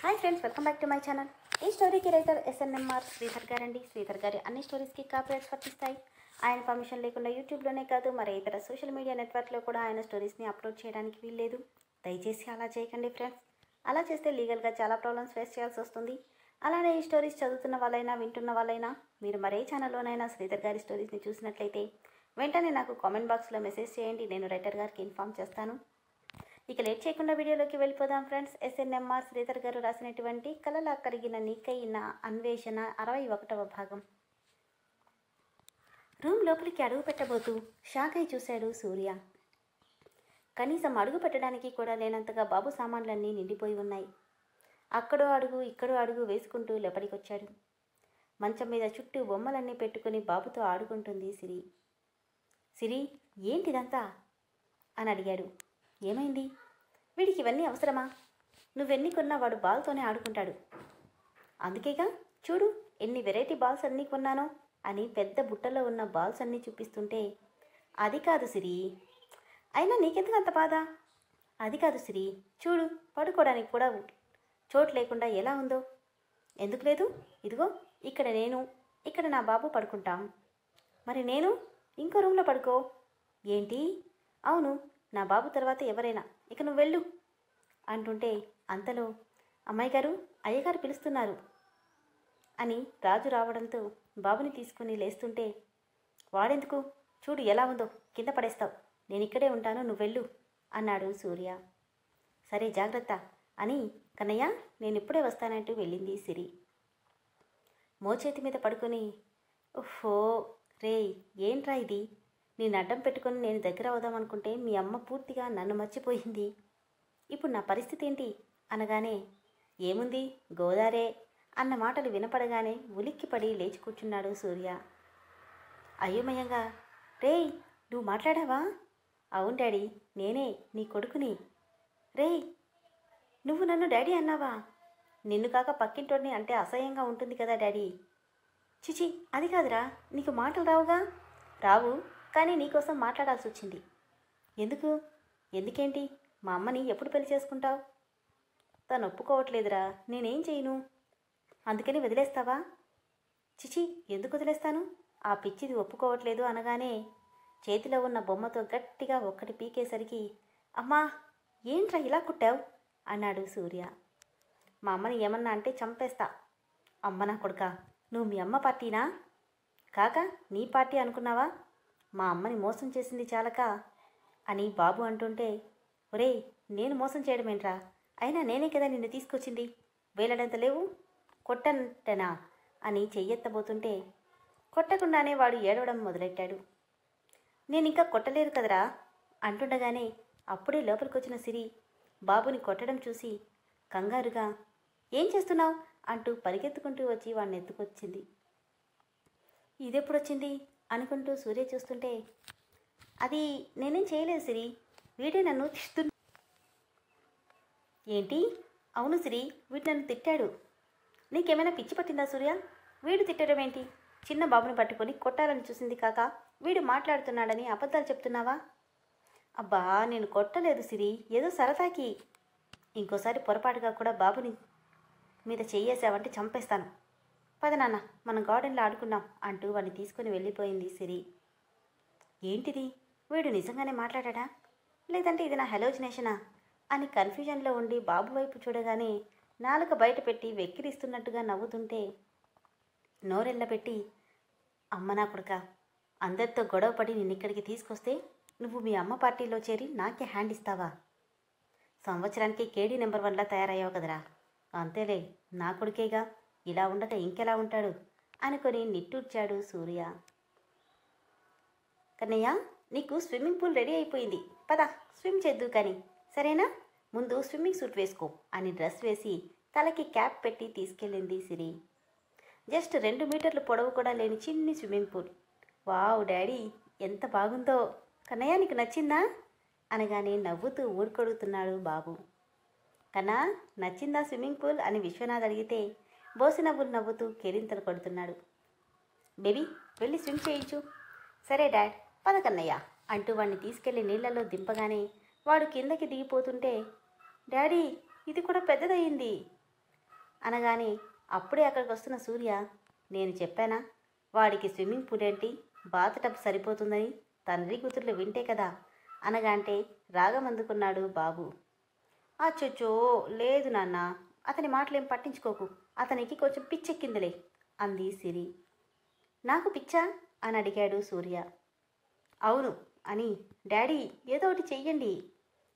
Hi friends, welcome back to my channel. ఈ స్టోరీకి writer SNMR Sridhar గారండి. శ్రీధర్ గారి అన్ని స్టోరీస్కి కాపీరైట్స్ వర్తిస్తాయి. ఆయన పర్మిషన్ లేకుండా యూట్యూబ్లోనే కాదు మరి ఇతర సోషల్ మీడియా నెట్వర్క్లో కూడా ఆయన స్టోరీస్ని అప్లోడ్ చేయడానికి వీల్లేదు. దయచేసి అలా చేయకండి ఫ్రెండ్స్. అలా చేస్తే లీగల్గా చాలా ప్రాబ్లమ్స్ ఫేస్ చేయాల్సి వస్తుంది. అలానే ఈ స్టోరీస్ చదువుతున్న వాళ్ళైనా వింటున్న వాళ్ళైనా మీరు మరే ఛానల్లోనైనా శ్రీధర్ గారి స్టోరీస్ని చూసినట్లయితే వెంటనే నాకు కామెంట్ బాక్స్లో మెసేజ్ చేయండి. నేను రైటర్ గారికి ఇన్ఫామ్ చేస్తాను. ఇక లేట్ చేయకుండా వీడియోలోకి వెళ్ళిపోదాం ఫ్రెండ్స్. SNMR శ్రీధర్ గారు రాసినటువంటి కలలా కరిగిన నీకైన అన్వేషణ 61వ భాగం. రూమ్ లోపలికి అడుగు పెట్టబోతూ షాక్ అయి చూశాడు సూర్య. కనీసం అడుగు పెట్టడానికి కూడా లేనంతగా బాబు సామాన్లన్నీ నిండిపోయి ఉన్నాయి. అక్కడో అడుగు ఇక్కడో అడుగు వేసుకుంటూ లోపలికొచ్చాడు. మంచం మీద చుట్టూ బొమ్మలన్నీ పెట్టుకుని బాబుతో ఆడుకుంటుంది సిరి. సిరి, ఏంటిదంతా అని అడిగాడు. ఏమైంది? వీడికి ఇవన్నీ అవసరమా? నువ్వెన్ని కొన్నా వాడు బాల్తోనే ఆడుకుంటాడు. అందుకేగా చూడు ఎన్ని వెరైటీ బాల్స్ అన్నీ కొన్నానో అని పెద్ద బుట్టలో ఉన్న బాల్స్ అన్నీ చూపిస్తుంటే, అది కాదు సిరి, అయినా నీకెందుకు అంత బాధ? అది కాదు సిరి, చూడు పడుకోవడానికి కూడా చోటు లేకుండా ఎలా ఉందో. ఎందుకు లేదు? ఇదిగో ఇక్కడ నేను, ఇక్కడ నా బాబు పడుకుంటాం. మరి నేను ఇంకో రూమ్లో పడుకో. ఏంటి? అవును, నా బాబు తర్వాత ఎవరైనా, ఇక నువ్వు వెళ్ళు అంటుంటే అంతలో అమ్మాయి గారు, అయ్యగారు పిలుస్తున్నారు అని రాజు రావడంతో బాబుని తీసుకుని లేస్తుంటే, వాడెందుకు? చూడు ఎలా ఉందో, కింద పడేస్తావు. నేను ఇక్కడే ఉంటాను, నువ్వు వెళ్ళు అన్నాడు సూర్య. సరే జాగ్రత్త అని కన్నయ్య నేను ఇప్పుడే వస్తానంటూ వెళ్ళింది సిరి. మోచేతి మీద పడుకొని, ఓహో రే ఏంట్రా ఇది, నేను అడ్డం పెట్టుకొని నేను దగ్గర అవుదామనుకుంటే మీ అమ్మ పూర్తిగా నన్ను మర్చిపోయింది. ఇప్పుడు నా పరిస్థితి ఏంటి అనగానే, ఏముంది గోదారే అన్న మాటలు వినపడగానే ఉలిక్కిపడి లేచి కూర్చున్నాడు సూర్య. అయోమయంగా, రేయ్ నువ్వు మాట్లాడావా? అవును డాడీ, నేనే నీ కొడుకుని. రేయ్ నువ్వు నన్ను డాడీ అన్నావా? నిన్ను కాక పక్కింటోడిని అంటే అసహ్యంగా ఉంటుంది కదా డాడీ. చిచి అది కాదురా, నీకు మాటలు రావుగా. రావు, కానీ నీకోసం మాట్లాడాల్సి వచ్చింది. ఎందుకు? ఎందుకేంటి? మా అమ్మని ఎప్పుడు పెళ్లి చేసుకుంటావు? తను ఒప్పుకోవట్లేదురా, నేనేం చేయను. అందుకని వదిలేస్తావా? చిచి ఎందుకు వదిలేస్తాను? ఆ పిచ్చిది ఒప్పుకోవట్లేదు అనగానే చేతిలో ఉన్న బొమ్మతో గట్టిగా ఒక్కటి పీకేసరికి, అమ్మా ఏంట్రా ఇలా కుట్టావు అన్నాడు సూర్య. మా అమ్మని ఏమన్నా అంటే చంపేస్తా. అమ్మ నా కొడుకా, నువ్వు మీ అమ్మ పార్టీనా? కాక నీ పార్టీ అనుకున్నావా? మా అమ్మని మోసం చేసింది చాలక అని బాబు అంటుంటే, ఒరే నేను మోసం చేయడమేంట్రా, అయినా నేనే కదా నిన్ను తీసుకొచ్చింది, వేలడంత లేవు, కొట్టంటనా అని చెయ్యెత్తబోతుంటే కొట్టకుండానే వాడు ఏడవడం మొదలెట్టాడు. నేను ఇంకా కొట్టలేదు కదరా అంటుండగానే అప్పుడే లోపలికొచ్చిన సిరి బాబుని కొట్టడం చూసి కంగారుగా, ఏం చేస్తున్నావు అంటూ పరిగెత్తుకుంటూ వచ్చి వాడిని ఎత్తుకొచ్చింది. ఇదెప్పుడొచ్చింది అనుకుంటూ సూర్య చూస్తుంటే, అది నేనేం చేయలేదు సిరి, వీడే నన్ను తిడుతు. ఏంటి? అవును సిరి, వీడు నన్ను తిట్టాడు. నీకేమైనా పిచ్చి పట్టిందా సూర్య? వీడు తిట్టడం ఏంటి? చిన్న బాబుని పట్టుకొని కొట్టాలని చూసింది కాక వీడు మాట్లాడుతున్నాడని అబద్ధాలు చెప్తున్నావా? అబ్బా నేను కొట్టలేదు సిరి, ఏదో సరదాకి. ఇంకోసారి పొరపాటుగా కూడా బాబుని మీద చెయ్యేసావంటే చంపేస్తాను. పద నాన్న మనం గార్డెన్లో ఆడుకున్నాం అంటూ వాడిని తీసుకుని వెళ్ళిపోయింది సిరి. ఏంటిది, వీడు నిజంగానే మాట్లాడా లేదంటే ఇది నా హెలోజినేషనా అని కన్ఫ్యూజన్లో ఉండి బాబు వైపు చూడగానే నాలుక బయట పెట్టి వెక్కిరిస్తున్నట్టుగా నవ్వుతుంటే నోరెళ్ళబెట్టి, అమ్మ నా కొడుక, అందరితో గొడవపడి నిన్నిక్కడికి తీసుకొస్తే నువ్వు మీ అమ్మ పార్టీలో చేరి నాకే హ్యాండ్ ఇస్తావా? సంవత్సరానికి కేడీ నెంబర్ 1లా తయారయ్యావు కదరా. అంతేలే, నా కొడుకేగా, ఇలా ఉండక ఇంకెలా ఉంటాడు అనుకొని నిట్టూర్చాడు సూర్య. కన్నయ్య నీకు స్విమ్మింగ్ పూల్ రెడీ అయిపోయింది, పద స్విమ్ చేద్దు కానీ, సరేనా? ముందు స్విమ్మింగ్ సూట్ వేసుకో అని డ్రెస్ వేసి తలకి క్యాప్ పెట్టి తీసుకెళ్ళింది సిరి. జస్ట్ 2 మీటర్లు పొడవు కూడా లేని చిన్ని స్విమ్మింగ్ పూల్. వావ్ డాడీ ఎంత బాగుందో, కన్నయ్య నీకు నచ్చిందా అనగానే నవ్వుతూ ఊరుకొడుతున్నాడు బాబు. కన్నా నచ్చిందా స్విమ్మింగ్ పూల్ అని విశ్వనాథ్ అడిగితే బోసినవ్వులు నవ్వుతూ కేరింతలు కొడుతున్నాడు. బేబీ వెళ్ళి స్విమ్ చేయించు. సరే డాడ్, పద కన్నయ్య అంటూ వాడిని తీసుకెళ్లి నీళ్లలో దింపగానే వాడు కిందకి దిగిపోతుంటే, డాడీ ఇది కూడా పెద్దదయ్యింది అనగానే అప్పుడే అక్కడికి వస్తున్న సూర్య, నేను చెప్పానా వాడికి స్విమ్మింగ్ పూల్ ఏంటి, బాత్ టబ్ సరిపోతుందని, తండ్రి కూతుర్లు వింటే కదా అనగా అంటే రాగం అందుకున్నాడు బాబు. అచ్చొచ్చో లేదు నాన్న, అతని మాటలేం పట్టించుకోకు, అతనికి కొంచెం పిచ్చెక్కిందిలే అంది సిరి. నాకు పిచ్చా అని అడిగాడు సూర్య. అవును అని, డాడీ ఏదో ఒకటి చెయ్యండి.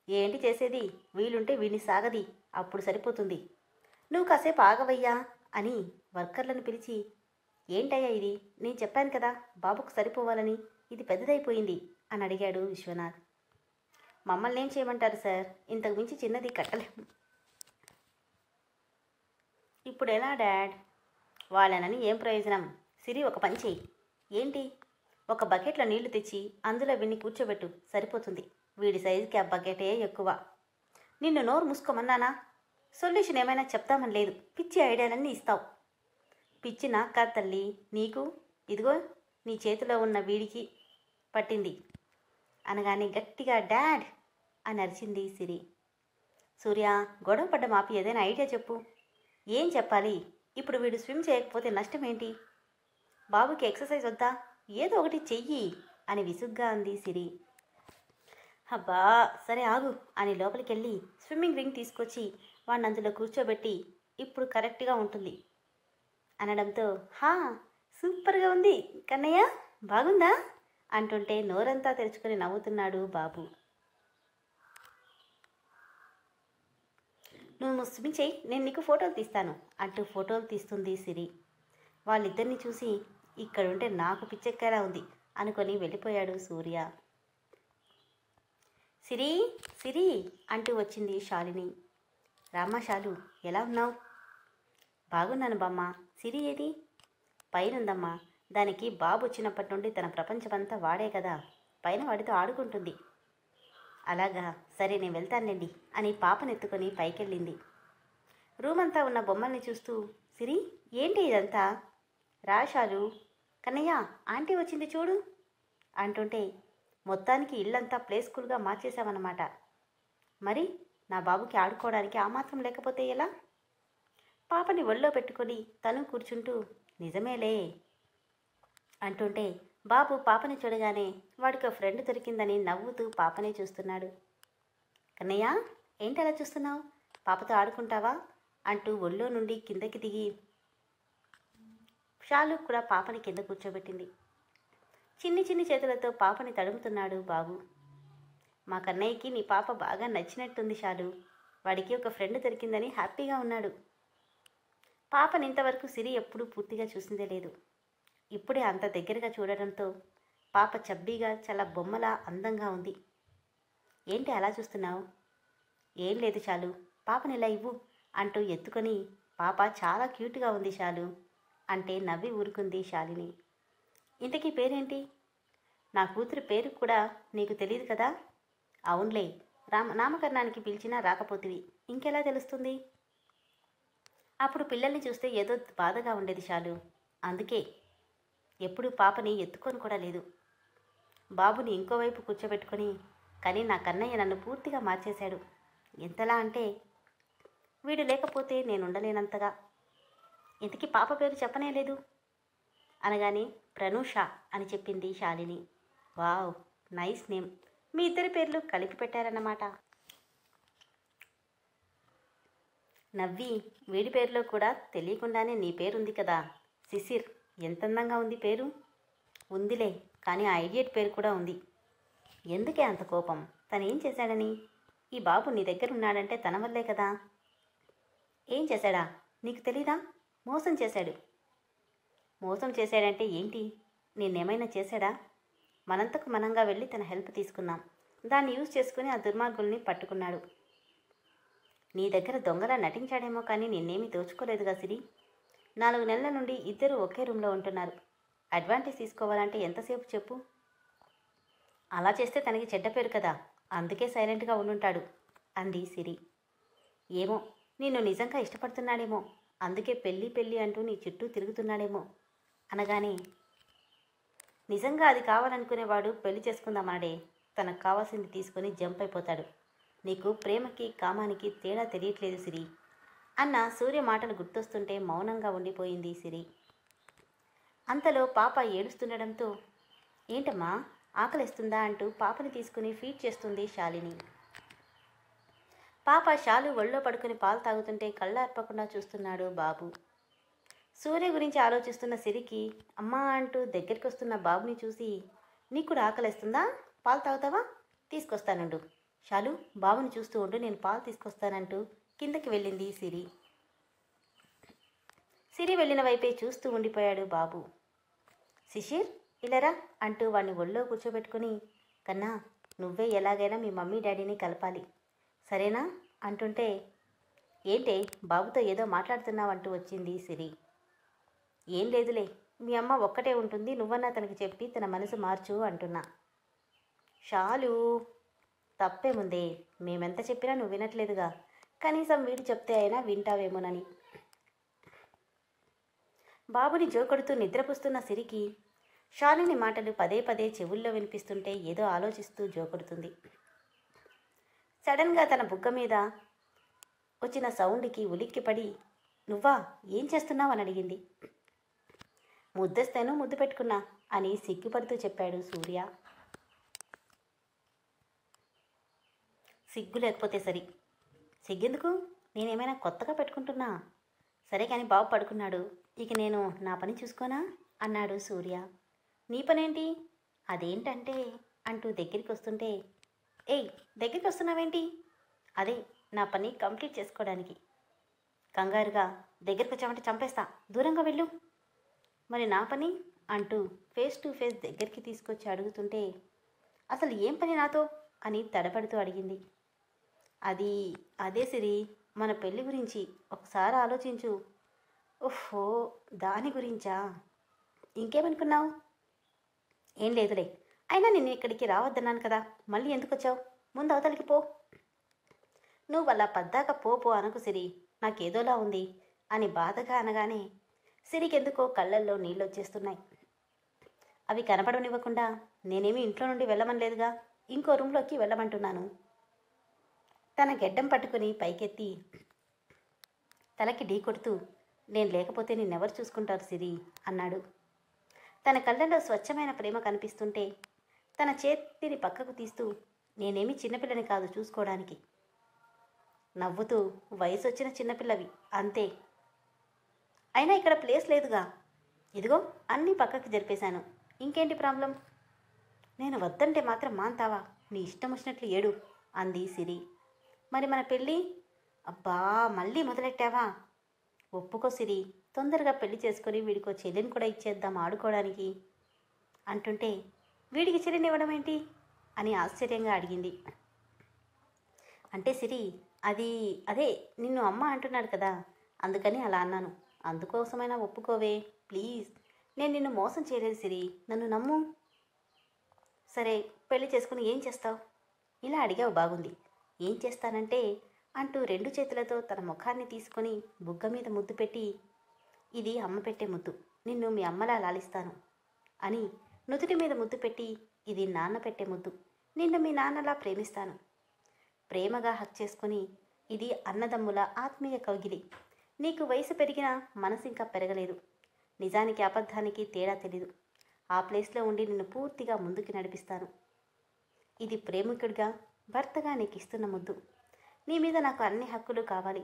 ఏంటి చేసేది, వీలుంటే వీడిని సాగది, అప్పుడు సరిపోతుంది. నువ్వు కాసేపు ఆగవయ్యా అని వర్కర్లను పిలిచి, ఏంటయ్యా ఇది, నేను చెప్పాను కదా బాబుకు సరిపోవాలని, ఇది పెద్దదైపోయింది అని అడిగాడు విశ్వనాథ్. మమ్మల్ని ఏం చేయమంటారు సార్, ఇంతకు మించి చిన్నది కట్టలేము. ఇప్పుడు ఎలా డాడ్, వాళ్ళనని ఏం ప్రయోజనం. సిరి ఒక పని చెయ్యి. ఏంటి, ఒక బకెట్లో నీళ్లు తెచ్చి అందులో వీడిని కూర్చోబెట్టు, సరిపోతుంది. వీడి సైజుకి ఆ బకెటే ఎక్కువ. నిన్ను నోరు మూసుకోమన్నానా, సొల్యూషన్ ఏమైనా చెప్తామని లేదు, పిచ్చి ఐడియాలన్నీ ఇస్తావు. పిచ్చి నాకు కాదు తల్లి, నీకు. ఇదిగో నీ చేతిలో ఉన్న వీడికి పట్టింది అనగానే గట్టిగా డాడ్ అని అరిచింది సిరి. సూర్య, గొడవ పడ్డ మాపి ఏదైనా ఐడియా చెప్పు. ఏం చెప్పాలి, ఇప్పుడు వీడు స్విమ్ చేయకపోతే నష్టం ఏంటి, బాబుకి ఎక్సర్సైజ్ వద్దా, ఏదో ఒకటి చెయ్యి అని విసుగ్గా అంది సిరి. అబ్బా సరే ఆగు అని లోపలికి వెళ్ళి స్విమ్మింగ్ రింగ్ తీసుకొచ్చి వాడిని అందులో కూర్చోబెట్టి, ఇప్పుడు కరెక్ట్గా ఉంటుంది అనడంతో, హా సూపర్గా ఉంది కన్నయ్య, బాగుందా అంటుంటే నోరంతా తెరుచుకొని నవ్వుతున్నాడు బాబు. నువ్వు స్విమ్మింగ్ చెయ్యి, నేను నీకు ఫోటోలు తీస్తాను అంటూ ఫోటోలు తీస్తుంది సిరి. వాళ్ళిద్దరిని చూసి ఇక్కడుంటే నాకు పిచ్చెక్కేలా ఉంది అనుకొని వెళ్ళిపోయాడు సూర్య. సిరి సిరి అంటూ వచ్చింది శాలిని. రామ్మా శాలు, ఎలా ఉన్నావు? బాగున్నాను బామ్మ. సిరి ఏది? పైనుందమ్మా, దానికి బాబు వచ్చినప్పటి నుండి తన ప్రపంచమంతా వాడే కదా, పైన వాడితో ఆడుకుంటుంది. అలాగా, సరే నేను వెళ్తానండి అని పాపనెత్తుకొని పైకెళ్ళింది. రూమ్ అంతా ఉన్న బొమ్మల్ని చూస్తూ, సిరి ఏంటి ఇదంతా? రాశాలు, కన్నయ్య ఆంటీ వచ్చింది చూడు అంటుంటే, మొత్తానికి ఇల్లంతా ప్లే స్కూల్గా మార్చేశామన్నమాట. మరి నా బాబుకి ఆడుకోవడానికి ఆ మాత్రం లేకపోతే ఎలా? పాపని ఒళ్ళో పెట్టుకొని తను కూర్చుంటూ, నిజమేలే అంటుంటే, బాబు పాపని చూడగానే వాడికి ఒక ఫ్రెండ్ దొరికిందని నవ్వుతూ పాపనే చూస్తున్నాడు. కన్నయ్య ఏంటి అలా చూస్తున్నావు, పాపతో ఆడుకుంటావా అంటూ ఒళ్ళో నుండి కిందకి దిగి షాలు కూడా పాపని కింద కూర్చోబెట్టింది. చిన్ని చిన్ని చేతులతో పాపని తడుముతున్నాడు బాబు. మా కన్నయ్యకి నీ పాప బాగా నచ్చినట్టుంది షాలు, వాడికి ఒక ఫ్రెండ్ దొరికిందని హ్యాపీగా ఉన్నాడు. పాపని ఇంతవరకు సిరి ఎప్పుడూ పూర్తిగా చూసిందే లేదు. ఇప్పుడే అంత దగ్గరగా చూడడంతో పాప చబ్బీగా చాలా బొమ్మలా అందంగా ఉంది. ఏంటి అలా చూస్తున్నావు? ఏం లేదు చాలు, పాపని ఇలా ఇవ్వు అంటూ ఎత్తుకొని, పాప చాలా క్యూట్గా ఉంది చాలు అంటే నవ్వి ఊరుకుంది శాలిని. ఇంతకీ పేరేంటి? నా కూతురు పేరు కూడా నీకు తెలియదు కదా? అవునులే, నామకరణానికి పిలిచినా రాకపోతివి, ఇంకెలా తెలుస్తుంది? అప్పుడు పిల్లల్ని చూస్తే ఏదో బాధగా ఉండేది చాలు, అందుకే ఎప్పుడు పాపని ఎత్తుకొని కూడా లేదు. బాబుని ఇంకోవైపు కూర్చోబెట్టుకొని, కానీ నా కన్నయ్య నన్ను పూర్తిగా మార్చేశాడు. ఎంతలా అంటే వీడు లేకపోతే నేనుండలేనంతగా. ఇంతకీ పాప పేరు చెప్పనే లేదు అనగానే ప్రనూష అని చెప్పింది శాలిని. వావ్, నైస్ నేమ్, మీ ఇద్దరి పేర్లు కలిపి పెట్టారన్నమాట. నవ్వి, వీడి పేరులో కూడా తెలియకుండానే నీ పేరుంది కదా శిశిర్, ఎంత అందంగా ఉంది పేరు. ఉందిలే, కానీ ఆ ఐడియట్ పేరు కూడా ఉంది. ఎందుకే అంత కోపం, తనేం చేశాడని? ఈ బాబు నీ దగ్గర ఉన్నాడంటే తన వల్లే కదా. ఏం చేశాడా నీకు తెలీదా? మోసం చేశాడు. మోసం చేశాడంటే ఏంటి, నేనేమైనా చేశాడా? మనంతకు మనంగా వెళ్ళి తన హెల్ప్ తీసుకున్నాం, దాన్ని యూజ్ చేసుకుని ఆ దుర్మార్గుల్ని పట్టుకున్నాడు. నీ దగ్గర దొంగలా నటించాడేమో కానీ నిన్నేమీ దోచుకోలేదుగా సిరి. 4 నెలల నుండి ఇద్దరు ఒకే రూమ్లో ఉంటున్నారు. అడ్వాంటేజ్ తీసుకోవాలంటే ఎంతసేపు చెప్పు? అలా చేస్తే తనకి చెడ్డ పేరు కదా, అందుకే సైలెంట్గా ఉండుంటాడు అంది సిరి. ఏమో, నిన్ను నిజంగా ఇష్టపడుతున్నాడేమో, అందుకే పెళ్ళి పెళ్ళి అంటూ నీ చుట్టూ తిరుగుతున్నాడేమో అనగానే, నిజంగా అది కావాలనుకునేవాడు పెళ్లి చేసుకుందామనడే, తనకు కావాల్సింది తీసుకొని జంప్ అయిపోతాడు. నీకు ప్రేమకి కామానికి తేడా తెలియట్లేదు సిరి అన్న సూర్య మాటలు గుర్తొస్తుంటే మౌనంగా ఉండిపోయింది సిరి. అంతలో పాప ఏడుస్తుండడంతో, ఏంటమ్మా ఆకలిస్తుందా అంటూ పాపని తీసుకుని ఫీడ్ చేస్తుంది శాలిని. పాప శాలు ఒళ్ళో పడుకుని పాలు తాగుతుంటే కళ్ళార్పకుండా చూస్తున్నాడు బాబు. సూర్య గురించి ఆలోచిస్తున్న సిరికి అమ్మా అంటూ దగ్గరికి వస్తున్న బాబుని చూసి, నీకు కూడా ఆకలిస్తుందా? పాలు తాగుతావా? తీసుకొస్తానుండు. శాలు బాబుని చూస్తూ ఉండు, నేను పాలు తీసుకొస్తానంటూ కిందకి వెళ్ళింది సిరి. సిరి వెళ్ళిన వైపే చూస్తూ ఉండిపోయాడు బాబు. శిశిర్ ఇలారా అంటూ వాడిని ఒళ్ళో కూర్చోబెట్టుకుని, కన్నా నువ్వే ఎలాగైనా మీ మమ్మీ డాడీని కలపాలి సరేనా అంటుంటే, ఏంటే బాబుతో ఏదో మాట్లాడుతున్నావంటూ వచ్చింది సిరి. ఏం లేదులే, మీ అమ్మ ఒక్కటే ఉంటుంది, నువ్వన్నా తనకి చెప్పి తన మనసు మార్చు అంటున్నా. షాలు తప్పేముందే, మేమెంత చెప్పినా నువ్వు వినట్లేదుగా, కనీసం వీడు చెప్తే అయినా వింటావేమోనని. బాబుని జోకొడుతూ నిద్రపుస్తున్న సిరికి శాలిని మాటలు పదే పదే చెవుల్లో వినిపిస్తుంటే ఏదో ఆలోచిస్తూ జోకొడుతుంది. సడన్గా తన బుగ్గ మీద వచ్చిన సౌండ్కి ఉలిక్కిపడి, నువ్వా ఏం చేస్తున్నావు అని అడిగింది. ముద్దస్తేను ముద్దు పెట్టుకున్నా అని సిగ్గుపడుతూ చెప్పాడు సూర్య. సిగ్గు లేకపోతే సరి. సిగ్గెందుకు, నేనేమైనా కొత్తగా పెట్టుకుంటున్నా? సరే కానీ బాబు పడుకున్నాడు, ఇక నేను నా పని చూసుకోనా అన్నాడు సూర్య. నీ పనేంటి? అదేంటంటే అంటూ దగ్గరికి వస్తుంటే, ఏయ్ దగ్గరికి వస్తున్నావేంటి? అదే నా పని కంప్లీట్ చేసుకోవడానికి. కంగారుగా దగ్గరికి వచ్చామంటే చంపేస్తా, దూరంగా వెళ్ళు. మరి నా పని అంటూ ఫేస్ టు ఫేస్ దగ్గరికి తీసుకొచ్చి అడుగుతుంటే, అసలు ఏం పని నాతో అని తడబడుతూ అడిగింది. అదే సిరి, మన పెళ్లి గురించి ఒకసారి ఆలోచించు. ఓహో దాని గురించా? ఇంకేమనుకున్నావు? ఏం లేదులే, అయినా నిన్ను ఇక్కడికి రావద్దన్నాను కదా, మళ్ళీ ఎందుకు వచ్చావు? ముందు అవతలికి పో. నువ్వు అలా పద్దాక పో అనకు సిరి, నాకేదోలా ఉంది అని బాధగా అనగానే సిరికెందుకో కళ్ళల్లో నీళ్ళు వచ్చేస్తున్నాయి. అవి కనపడనివ్వకుండా నేనేమి ఇంట్లో నుండి వెళ్ళమనలేదుగా, ఇంకో రూమ్లోకి వెళ్ళమంటున్నాను. తన గెడ్డం పట్టుకుని పైకెత్తి తలకి ఢీ కొడుతూ, నేను లేకపోతే నిన్నెవరు చూసుకుంటారు సిరి అన్నాడు. తన కళ్ళల్లో స్వచ్ఛమైన ప్రేమ కనిపిస్తుంటే తన చేతిని పక్కకు తీస్తూ, నేనేమి చిన్నపిల్లని కాదు చూసుకోవడానికి. నవ్వుతూ, వయసు వచ్చిన చిన్నపిల్లవి అంతే. అయినా ఇక్కడ ప్లేస్ లేదుగా, ఇదిగో అన్నీ పక్కకి జరిపేశాను, ఇంకేంటి ప్రాబ్లం? నేను వద్దంటే మాత్రం మాంతావా? నీ ఇష్టం వచ్చినట్లు ఏడు అంది సిరి. మరి మన పెళ్ళి? అబ్బా మళ్ళీ మొదలెట్టావా? ఒప్పుకో సిరి, తొందరగా పెళ్లి చేసుకొని వీడికో చెల్లిని కూడా ఇచ్చేద్దాం ఆడుకోవడానికి అంటుంటే, వీడికి చెల్లిని ఇవ్వడం ఏంటి అని ఆశ్చర్యంగా అడిగింది. అంటే సిరి, అదే నిన్ను అమ్మ అంటున్నాడు కదా, అందుకని అలా అన్నాను. అందుకోసమైనా ఒప్పుకోవే ప్లీజ్. నేను నిన్ను మోసం చేయలేదు సిరి, నన్ను నమ్ము. సరే పెళ్లి చేసుకుని ఏం చేస్తావు? ఇలా అడిగావు బాగుంది. ఏం చేస్తానంటే అంటూ 2 చేతులతో తన ముఖాన్ని తీసుకొని బుగ్గ మీద ముద్దు పెట్టి, ఇది అమ్మ పెట్టే ముద్దు, నిన్ను మీ అమ్మలా లాలిస్తాను అని నుదుటి మీద ముద్దు పెట్టి, ఇది నాన్న పెట్టే ముద్దు, నిన్ను మీ నాన్నలా ప్రేమిస్తాను. ప్రేమగా హక్ చేసుకుని, ఇది అన్నదమ్ముల ఆత్మీయ కౌగిలి, నీకు వయసు పెరిగినా మనసు ఇంకా పెరగలేదు, నిజానికి అబద్ధానికి తేడా తెలీదు, ఆ ప్లేస్లో ఉండి నిన్ను పూర్తిగా ముందుకు నడిపిస్తాను. ఇది ప్రేమికుడిగా భర్తగా నీకు ఇస్తున్న ముద్దు. నీ మీద నాకు అన్ని హక్కులు కావాలి.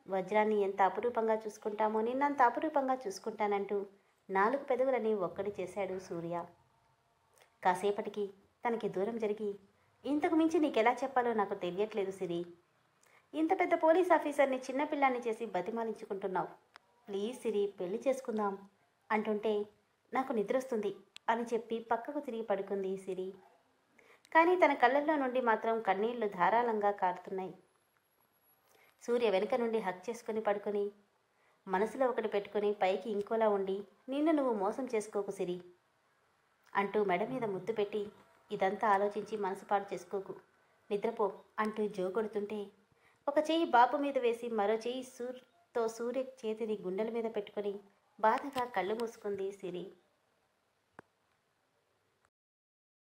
వజ్రాన్ని ఎంత అపురూపంగా చూసుకుంటామో నిన్నంత అపురూపంగా చూసుకుంటానంటూ 4 పెదవులని ఒక్కడి చేశాడు సూర్య. కాసేపటికి తనకి దూరం జరిగి, ఇంతకు మించి నీకెలా చెప్పాలో నాకు తెలియట్లేదు సిరి. ఇంత పెద్ద పోలీస్ ఆఫీసర్ని చిన్నపిల్లాన్ని చేసి బతిమాలించుకుంటున్నావు. ప్లీజ్ సిరి పెళ్లి చేసుకుందాం అంటుంటే, నాకు నిద్రొస్తుంది అని చెప్పి పక్కకు తిరిగి పడుకుంది సిరి. కానీ తన కళ్ళల్లో నుండి మాత్రం కన్నీళ్లు ధారాళంగా కారుతున్నాయి. సూర్య వెనుక నుండి హక్ చేసుకుని పడుకొని, మనసులో ఒకటి పెట్టుకుని పైకి ఇంకోలా ఉండి, నిన్ను నువ్వు మోసం చేసుకోకు సిరి అంటూ మెడ మీద ముద్దు పెట్టి, ఇదంతా ఆలోచించి మనసు పాడు చేసుకోకు, నిద్రపో అంటూ జోగొడుతుంటే, ఒక చెయ్యి బాబు మీద వేసి మరో చెయ్యి సూర్య చేతిని గుండెల మీద పెట్టుకొని బాధగా కళ్ళు మూసుకుంది సిరి.